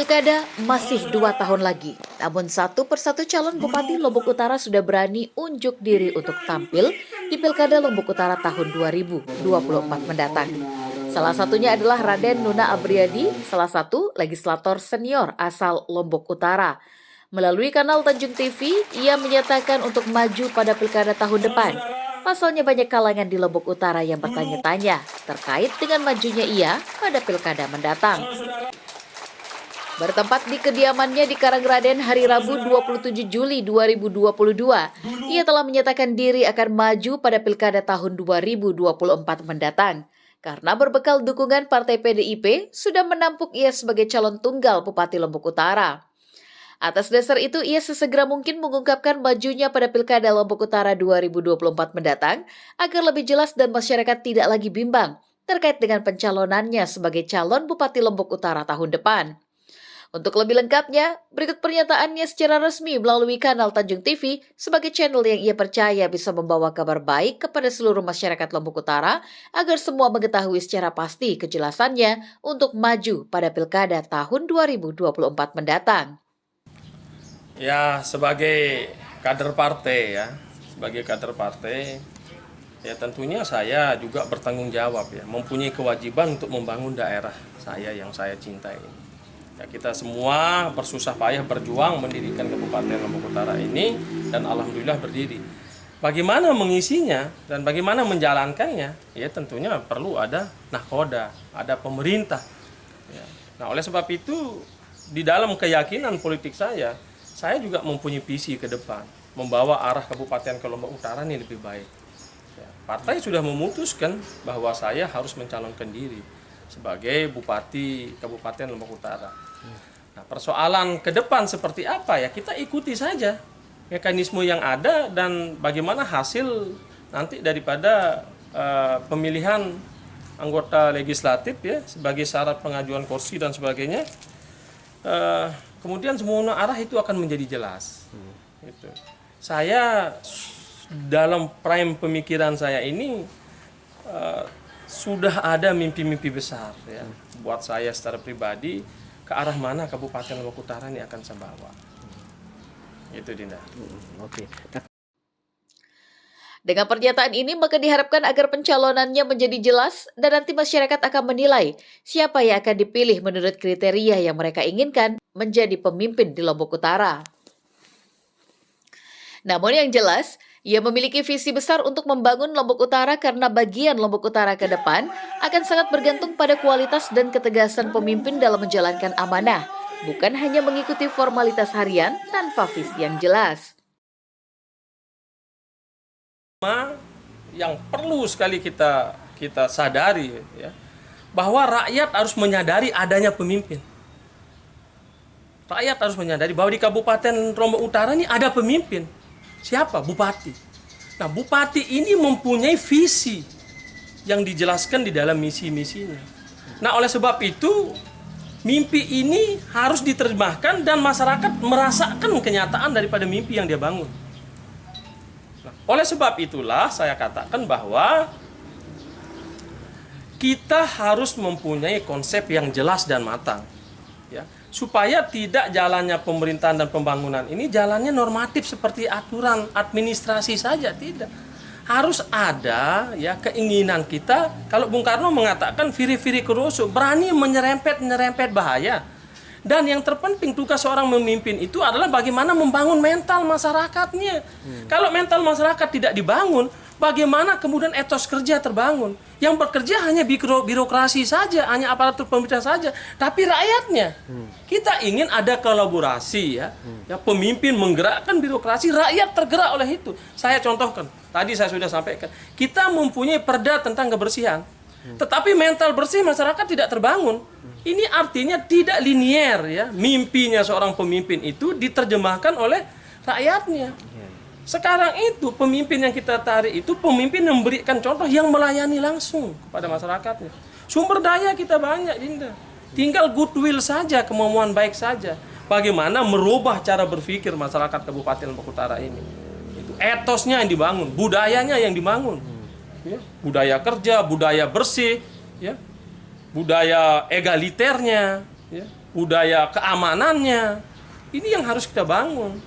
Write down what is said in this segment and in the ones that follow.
Pilkada masih 2 tahun lagi, namun satu persatu calon Bupati Lombok Utara sudah berani unjuk diri untuk tampil di Pilkada Lombok Utara tahun 2024 mendatang. Salah satunya adalah Raden Nuna Abriadi, salah satu legislator senior asal Lombok Utara. Melalui kanal Tanjung TV, ia menyatakan untuk maju pada Pilkada tahun depan. Pasalnya banyak kalangan di Lombok Utara yang bertanya-tanya terkait dengan majunya ia pada Pilkada mendatang. Bertempat di kediamannya di Karangraden hari Rabu 27 Juli 2022, ia telah menyatakan diri akan maju pada Pilkada tahun 2024 mendatang. Karena berbekal dukungan Partai PDIP, sudah menampung ia sebagai calon tunggal Bupati Lombok Utara. Atas dasar itu, ia sesegera mungkin mengungkapkan majunya pada Pilkada Lombok Utara 2024 mendatang, agar lebih jelas dan masyarakat tidak lagi bimbang terkait dengan pencalonannya sebagai calon Bupati Lombok Utara tahun depan. Untuk lebih lengkapnya, berikut pernyataannya secara resmi melalui kanal Tanjung TV sebagai channel yang ia percaya bisa membawa kabar baik kepada seluruh masyarakat Lombok Utara agar semua mengetahui secara pasti kejelasannya untuk maju pada Pilkada tahun 2024 mendatang. Ya, sebagai kader partai ya tentunya saya juga bertanggung jawab ya, mempunyai kewajiban untuk membangun daerah saya yang saya cintai. Ya, kita semua bersusah payah berjuang mendirikan Kabupaten Lombok Utara ini dan alhamdulillah berdiri. Bagaimana mengisinya dan bagaimana menjalankannya? Ya tentunya perlu ada nahkoda, ada pemerintah. Ya. Nah, oleh sebab itu di dalam keyakinan politik saya juga mempunyai visi ke depan, membawa arah Kabupaten ke Lombok Utara ini lebih baik. Ya, partai sudah memutuskan bahwa saya harus mencalonkan diri sebagai Bupati Kabupaten Lombok Utara. Nah, persoalan ke depan seperti apa ya, kita ikuti saja mekanisme yang ada dan bagaimana hasil nanti daripada pemilihan anggota legislatif ya sebagai syarat pengajuan kursi dan sebagainya. Kemudian semua arah itu akan menjadi jelas. Gitu. Saya dalam prime pemikiran saya ini sudah ada mimpi-mimpi besar ya buat saya secara pribadi ke arah mana Kabupaten Lombok Utara ini akan saya bawa. Itu Dinda. Oke. Dengan pernyataan ini maka diharapkan agar pencalonannya menjadi jelas dan nanti masyarakat akan menilai siapa yang akan dipilih menurut kriteria yang mereka inginkan menjadi pemimpin di Lombok Utara. Namun yang jelas, ia memiliki visi besar untuk membangun Lombok Utara karena bagian Lombok Utara ke depan akan sangat bergantung pada kualitas dan ketegasan pemimpin dalam menjalankan amanah, bukan hanya mengikuti formalitas harian tanpa visi yang jelas. Yang perlu sekali kita sadari ya, bahwa rakyat harus menyadari adanya pemimpin. Rakyat harus menyadari bahwa di Kabupaten Lombok Utara ini ada pemimpin. Siapa? Bupati. Nah, bupati ini mempunyai visi yang dijelaskan di dalam misi-misinya. Nah, oleh sebab itu, mimpi ini harus diterjemahkan dan masyarakat merasakan kenyataan daripada mimpi yang dia bangun. Nah, oleh sebab itulah saya katakan bahwa kita harus mempunyai konsep yang jelas dan matang. Ya, supaya tidak jalannya pemerintahan dan pembangunan ini jalannya normatif seperti aturan administrasi saja, tidak. Harus ada ya keinginan kita, kalau Bung Karno mengatakan viri-viri kuroso, berani menyerempet bahaya. Dan yang terpenting tugas seorang memimpin itu adalah bagaimana membangun mental masyarakatnya. Kalau mental masyarakat tidak dibangun, bagaimana kemudian etos kerja terbangun? Yang bekerja hanya birokrasi saja, hanya aparatur pemerintah saja, tapi rakyatnya. Kita ingin ada kolaborasi ya, pemimpin menggerakkan birokrasi, rakyat tergerak oleh itu. Saya contohkan, tadi saya sudah sampaikan, kita mempunyai perda tentang kebersihan, tetapi mental bersih masyarakat tidak terbangun. Ini artinya tidak linier ya, mimpinya seorang pemimpin itu diterjemahkan oleh rakyatnya. Sekarang itu pemimpin yang kita tarik itu pemimpin yang memberikan contoh yang melayani langsung kepada masyarakatnya. Sumber daya kita banyak, Dinda. Tinggal goodwill saja, kemauan baik saja. Bagaimana merubah cara berpikir masyarakat Kabupaten Lombok Utara ini. Itu etosnya yang dibangun, budayanya yang dibangun. Ya, budaya kerja, budaya bersih, ya. Budaya egaliternya, ya. budaya keamanannya. Ini yang harus kita bangun.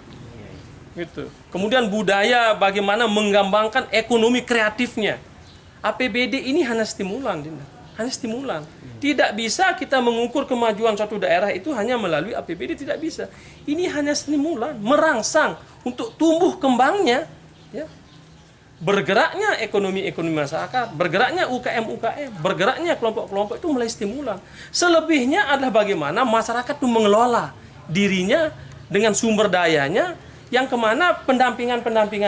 Gitu. Kemudian budaya bagaimana mengembangkan ekonomi kreatifnya. APBD ini hanya stimulan, Dinda. Hanya stimulan. Tidak bisa kita mengukur kemajuan suatu daerah itu hanya melalui APBD, tidak bisa. Ini hanya stimulan, merangsang untuk tumbuh kembangnya, ya. Bergeraknya ekonomi masyarakat, bergeraknya UKM, bergeraknya kelompok-kelompok itu mulai stimulan. Selebihnya adalah bagaimana masyarakat itu mengelola dirinya dengan sumber dayanya, yang kemana pendampingan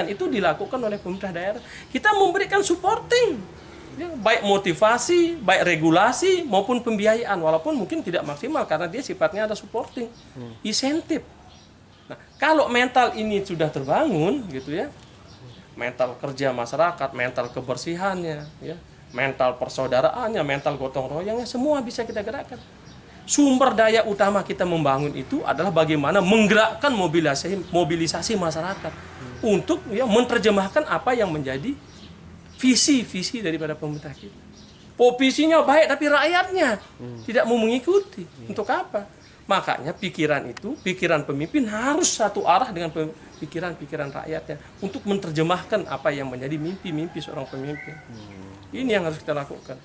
itu dilakukan oleh pemerintah daerah. Kita memberikan supporting, ya, baik motivasi, baik regulasi maupun pembiayaan, walaupun mungkin tidak maksimal karena dia sifatnya ada supporting, insentif. Nah, kalau mental ini sudah terbangun, gitu ya, mental kerja masyarakat, mental kebersihannya, ya, mental persaudaraannya, mental gotong royongnya, semua bisa kita gerakkan. Sumber daya utama kita membangun itu adalah bagaimana menggerakkan mobilisasi masyarakat untuk, ya, menerjemahkan apa yang menjadi visi daripada pemerintah kita. Visinya baik tapi rakyatnya tidak mau mengikuti. Untuk apa? Makanya pikiran pemimpin harus satu arah dengan pikiran rakyatnya untuk menerjemahkan apa yang menjadi mimpi seorang pemimpin. Ini yang harus kita lakukan.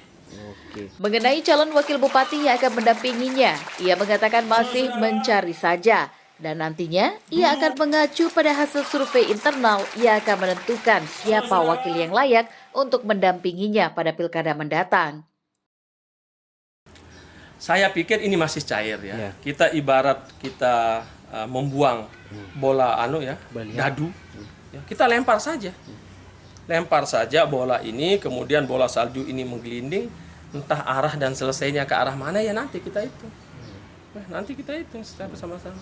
Mengenai calon wakil bupati yang akan mendampinginya, ia mengatakan masih mencari saja. Dan nantinya ia akan mengacu pada hasil survei internal yang akan menentukan siapa wakil yang layak untuk mendampinginya pada pilkada mendatang. Saya pikir ini masih cair, ya. Kita ibarat kita membuang bola dadu. Ya, kita lempar saja. Lempar saja bola ini, kemudian bola salju ini menggelinding, entah arah dan selesainya ke arah mana, ya nanti kita hitung. Nanti kita hitung secara bersama-sama.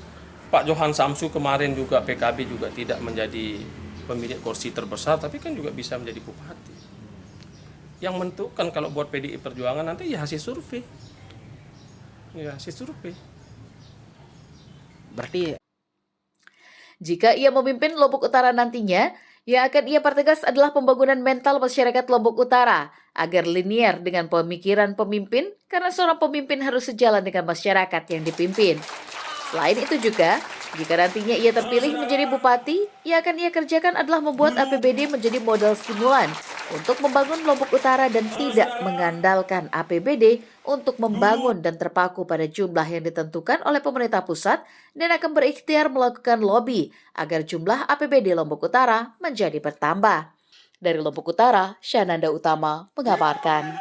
Pak Johan Samsu kemarin juga PKB juga tidak menjadi pemilik kursi terbesar, tapi kan juga bisa menjadi bupati. Yang menentukan kalau buat PDI Perjuangan nanti ya hasil survei. Ya, hasil survei. Berarti jika ia memimpin Lombok Utara nantinya, yang akan ia pertegas adalah pembangunan mental masyarakat Lombok Utara agar linier dengan pemikiran pemimpin, karena seorang pemimpin harus sejalan dengan masyarakat yang dipimpin. Selain itu juga, jika nantinya ia terpilih menjadi bupati, yang akan ia kerjakan adalah membuat APBD menjadi modal stimulan untuk membangun Lombok Utara dan tidak mengandalkan APBD untuk membangun dan terpaku pada jumlah yang ditentukan oleh pemerintah pusat, dan akan berikhtiar melakukan lobby agar jumlah APBD Lombok Utara menjadi bertambah. Dari Lombok Utara, Syananda Utama mengabarkan.